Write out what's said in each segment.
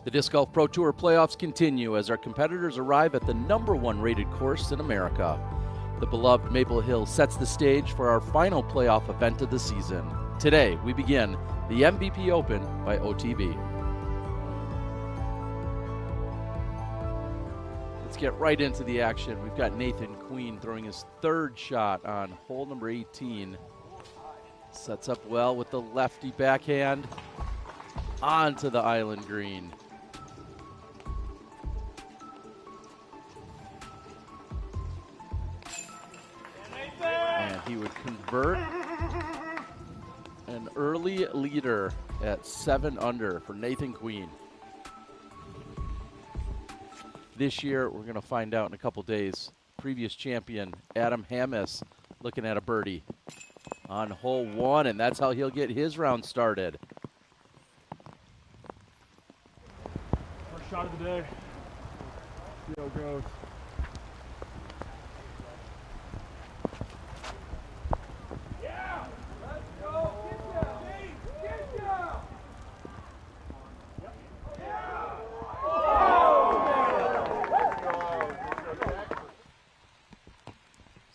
The Disc Golf Pro Tour playoffs continue as our competitors arrive at the #1 rated course in America. The beloved Maple Hill sets the stage for our final playoff event of the season. Today, we begin the MVP Open by OTB. Let's get right into the action. We've got Nathan Queen throwing his third shot on hole number 18. Sets up well with the lefty backhand onto the island green. And he would convert. An early leader at 7 under for Nathan Queen. This year, we're going to find out in a couple days, previous champion Adam Hammis looking at a birdie on hole 1, and that's how he'll get his round started. First shot of the day. See how it goes. Yeah! Let's go! Get down!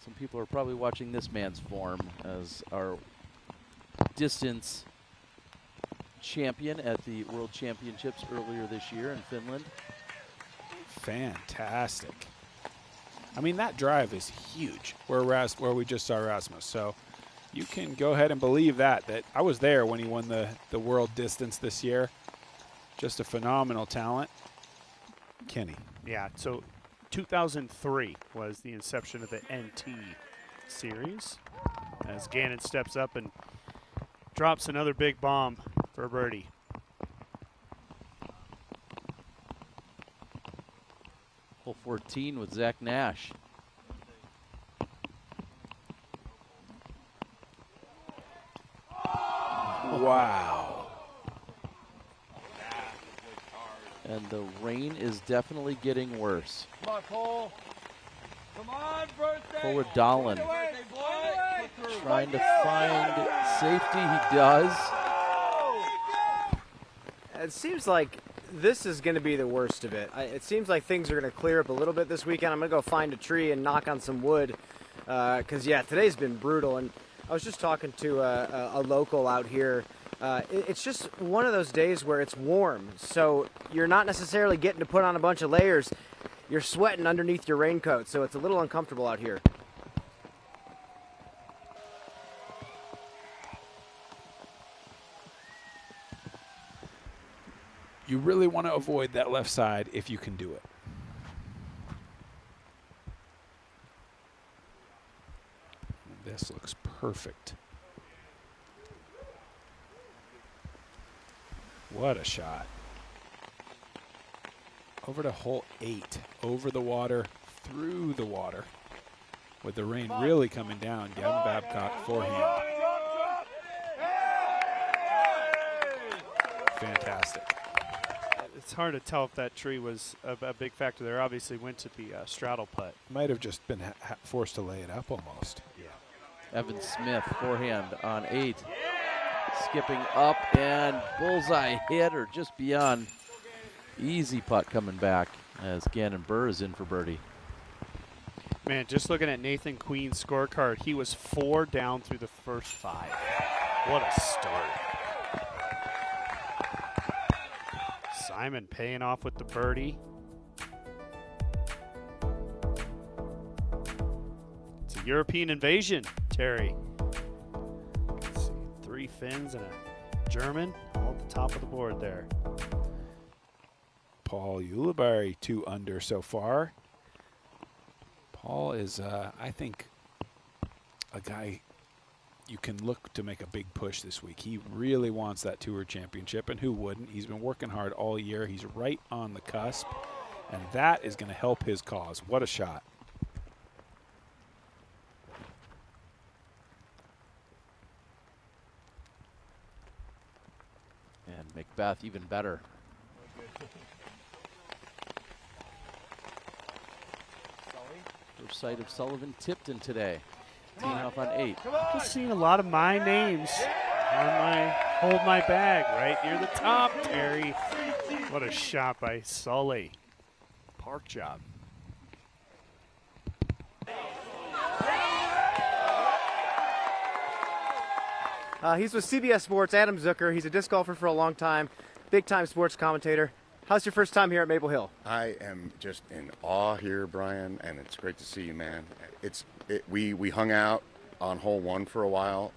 Some people are probably watching this man's form as our distance champion at the World Championships earlier this year in Finland. Fantastic. I mean, that drive is huge where we just saw Rasmus. So you can go ahead and believe that I was there when he won the world distance this year. Just a phenomenal talent. Kenny. Yeah, so 2003 was the inception of the NT series as Gannon steps up and drops another big bomb for a birdie. Hole 14 with Zach Nash. Wow. And the rain is definitely getting worse. Come on, Cole. Come on, birthday. Cole Dahlen trying to find safety. He does. It seems like this is going to be the worst of it. It seems like things are going to clear up a little bit this weekend. I'm going to go find a tree and knock on some wood because, yeah, today's been brutal. And I was just talking to a local out here. It's just one of those days where it's warm, so you're not necessarily getting to put on a bunch of layers. You're sweating underneath your raincoat, so it's a little uncomfortable out here. You really want to avoid that left side if you can do it. This looks perfect. What a shot. Over to hole 8, over the water, through the water. With the rain really coming down, Gavin Babcock forehand. Fantastic. It's hard to tell if that tree was a big factor there. Obviously went to the straddle putt. Might have just been forced to lay it up almost. Yeah. Evan Smith, forehand on 8. Skipping up and bullseye hit or just beyond. Easy putt coming back as Gannon Burr is in for birdie. Man, just looking at Nathan Queen's scorecard, he was 4 down through the first 5. What a start. Simon paying off with the birdie. It's a European invasion, Terry. Let's see, 3 Finns and a German all at the top of the board there. Paul Ulibarri 2 under so far. Paul is, I think, a guy you can look to make a big push this week. He really wants that tour championship, and who wouldn't? He's been working hard all year. He's right on the cusp, and that is going to help his cause. What a shot. And Macbeth even better. First sight of Sullivan Tipton today. Teeing off on 8. Just seeing a lot of my names on my hold my bag right near the top, Terry. What a shot by Sully. Park job. He's with CBS Sports, Adam Zucker. He's a disc golfer for a long time, big-time sports commentator. How's your first time here at Maple Hill? I am just in awe here, Brian, and it's great to see you, man. We hung out on hole 1 for a while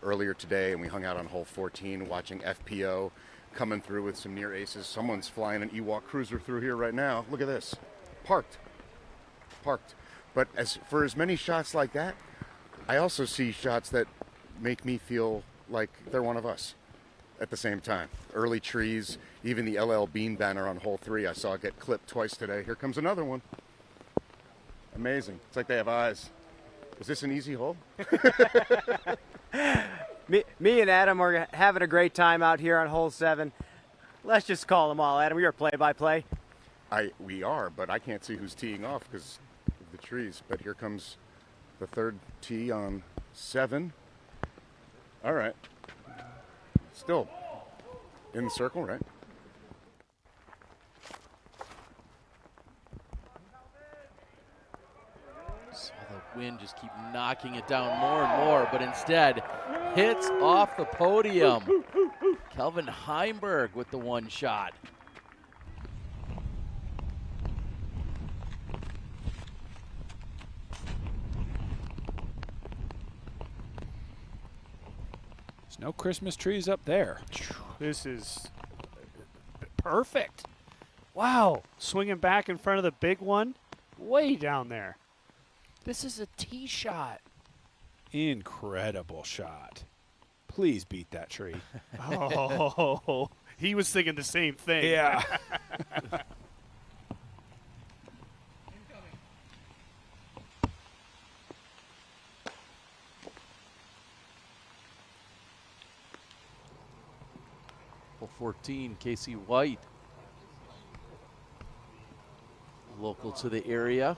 earlier today, and we hung out on hole 14 watching FPO coming through with some near aces. Someone's flying an Ewok cruiser through here right now. Look at this. Parked. But for as many shots like that, I also see shots that make me feel like they're one of us at the same time. Early trees, even the LL Bean banner on hole 3 I saw get clipped twice today. Here comes another one. Amazing. It's like they have eyes. Is this an easy hole? Me and Adam are having a great time out here on hole 7. Let's just call them all. Adam, we are play-by-play. We are, but I can't see who's teeing off because of the trees. But here comes the third tee on 7. All right. Still in the circle, right? So the wind just keep knocking it down more and more, but instead hits off the podium. Kelvin Heimberg with the one shot. There's no Christmas trees up there. This is perfect. Wow. Swinging back in front of the big one. Way down there. This is a tee shot. Incredible shot. Please beat that tree. Oh, he was thinking the same thing. Yeah. Hole 14, Casey White. Local to the area.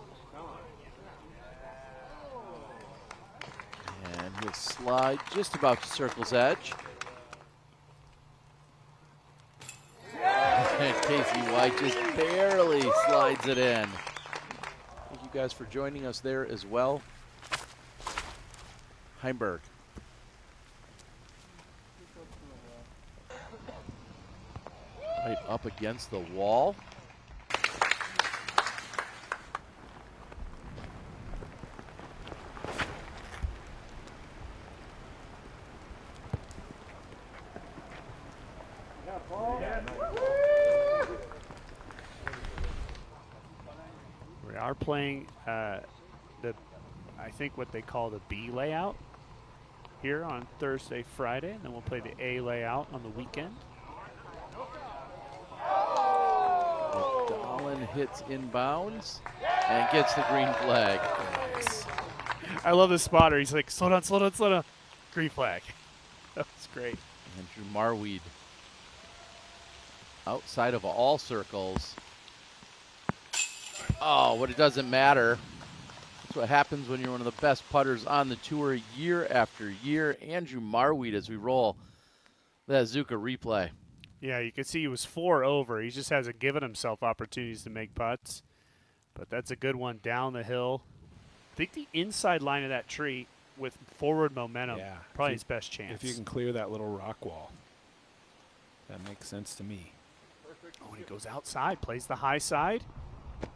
And he'll slide just about to circle's edge. And Casey White just barely slides it in. Thank you guys for joining us there as well. Heimberg. Right up against the wall. We are playing I think what they call the B layout here on Thursday, Friday, and then we'll play the A layout on the weekend. Dahlin hits inbounds and gets the green flag. I love the spotter. He's like, slow down, slow down, slow down. Green flag. That was great. Andrew Marweed outside of all circles. Oh, but it doesn't matter. That's what happens when you're one of the best putters on the tour year after year. Andrew Marweed as we roll that Zuka replay. Yeah, you can see he was 4 over. He just hasn't given himself opportunities to make putts. But that's a good one down the hill. I think the inside line of that tree with forward momentum, probably his best chance. If you can clear that little rock wall, that makes sense to me. Oh, and he goes outside, plays the high side,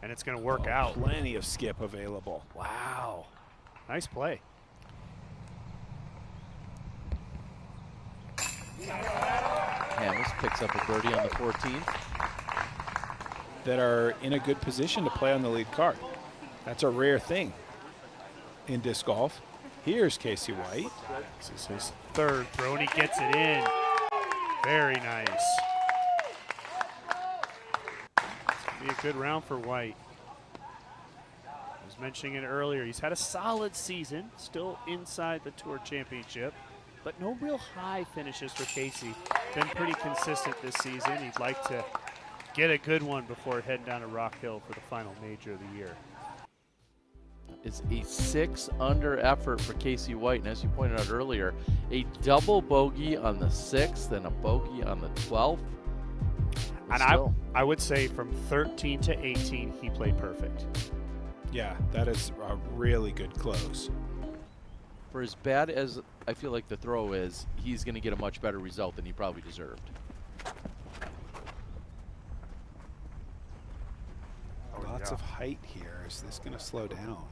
and it's going to work out. Plenty of skip available. Wow. Nice play. Hamels picks up a birdie on the 14th. That are in a good position to play on the lead card. That's a rare thing in disc golf. Here's Casey White. This is his third throw, and he gets it in. Very nice. It's going to be a good round for White. I was mentioning it earlier. He's had a solid season, still inside the Tour Championship, but no real high finishes for Casey. Been pretty consistent this season. He'd like to get a good one before heading down to Rock Hill for the final major of the year. It's a 6-under effort for Casey White, and as you pointed out earlier, a double bogey on the 6th and a bogey on the 12th. And Still. I would say from 13 to 18, he played perfect. Yeah, that is a really good close. For as bad as I feel like the throw is, he's going to get a much better result than he probably deserved. Lots of height here. Is this going to slow down?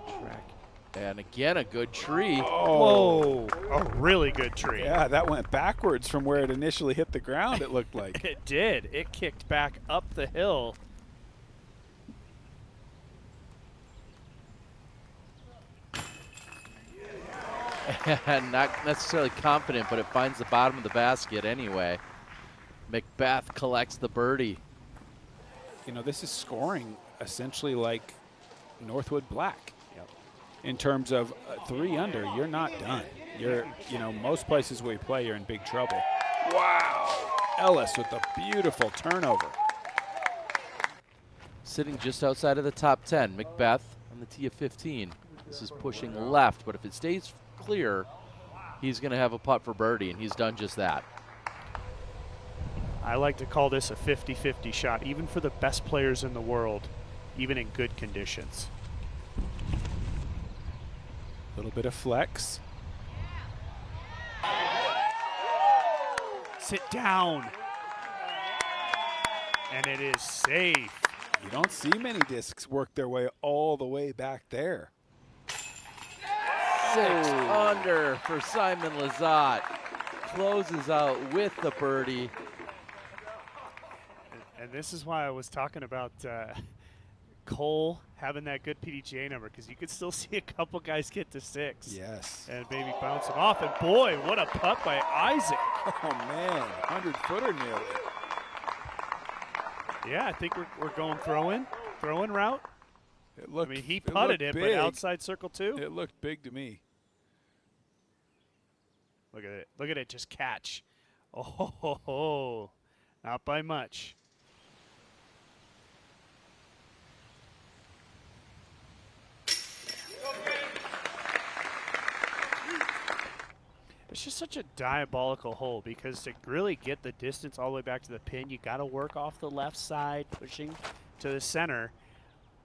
Track. And again, a good tree. Whoa, a really good tree. Yeah, that went backwards from where it initially hit the ground, it looked like. It did. It kicked back up the hill. And not necessarily confident, but it finds the bottom of the basket anyway. Macbeth collects the birdie. You know, this is scoring essentially like Northwood Black. In terms of 3 under, you're not done. You're, you know, most places where you play, you're in big trouble. Wow. Ellis with a beautiful turnover. Sitting just outside of the top 10, Macbeth on the tee of 15. This is pushing left, but if it stays clear, he's going to have a putt for birdie, and he's done just that. I like to call this a 50-50 shot, even for the best players in the world, even in good conditions. A little bit of flex. Sit down. And it is safe. You don't see many discs work their way all the way back there. 6 under for Simon Lizotte. Closes out with the birdie. And this is why I was talking about Cole having that good PDGA number, because you could still see a couple guys get to 6. Yes. And maybe bounce them off. And boy, what a putt by Isaac. Oh, man. 100-footer nearly. Yeah, I think we're going throw-in route. It looked, I mean, he putted it, big. but outside circle too. It looked big to me. Look at it. Look at it just catch. Oh, not by much. It's just such a diabolical hole, because to really get the distance all the way back to the pin, you got to work off the left side, pushing to the center.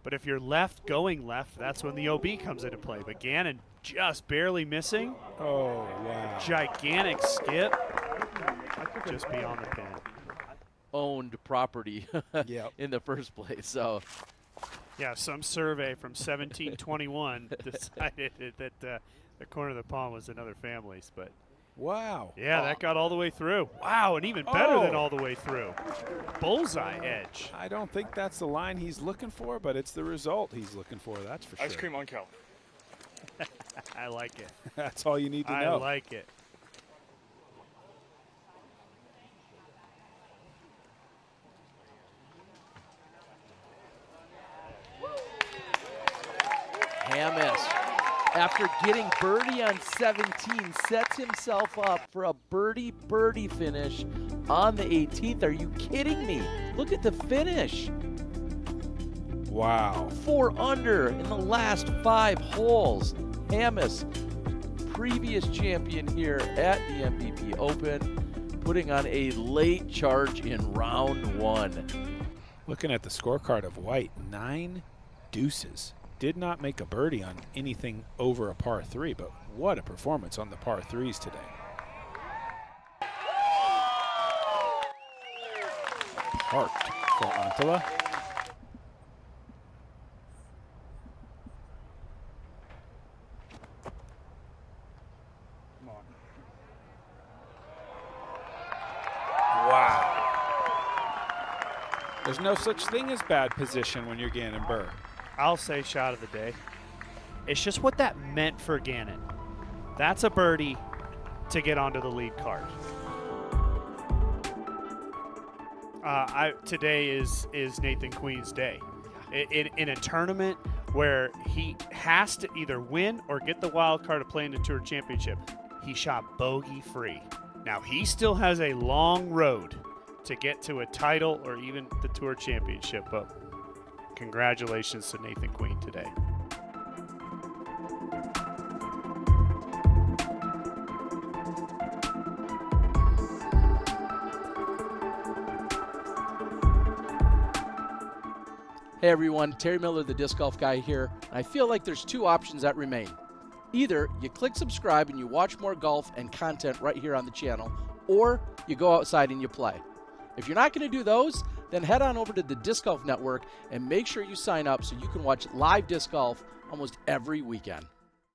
But if you're going left, that's when the OB comes into play. But Gannon just barely missing. Oh, wow. Gigantic skip. Just beyond the pin. Owned property Yep. in the first place. So Yeah, some survey from 1721 decided that the corner of the palm was another family's. But Wow. yeah, that got all the way through. Wow, and even better than all the way through. Bullseye edge. I don't think that's the line he's looking for, but it's the result he's looking for, that's for sure. Ice cream on Cal. I like it. That's all you need to I know. like it. Hammis, after getting birdie on 17, sets himself up for a birdie finish on the 18th. Are you kidding me? Look at the finish. Wow. 4 under in the last 5 holes. Hammis, previous champion here at the MVP Open, putting on a late charge in round 1. Looking at the scorecard of White, 9 deuces. Did not make a birdie on anything over a par 3, but what a performance on the par 3s today. Parked for Antala. Come on. Wow. There's no such thing as bad position when you're Gannon Burr. I'll say shot of the day. It's just what that meant for Gannon. That's a birdie to get onto the lead card. Today is Nathan Queen's day. In a tournament where he has to either win or get the wild card to play in the Tour Championship, he shot bogey free. Now he still has a long road to get to a title or even the Tour Championship, but congratulations to Nathan Queen today. Hey everyone, Terry Miller, the Disc Golf Guy here. I feel like there's two options that remain. Either you click subscribe and you watch more golf and content right here on the channel, or you go outside and you play. If you're not going to do those, then head on over to the Disc Golf Network and make sure you sign up so you can watch live disc golf almost every weekend.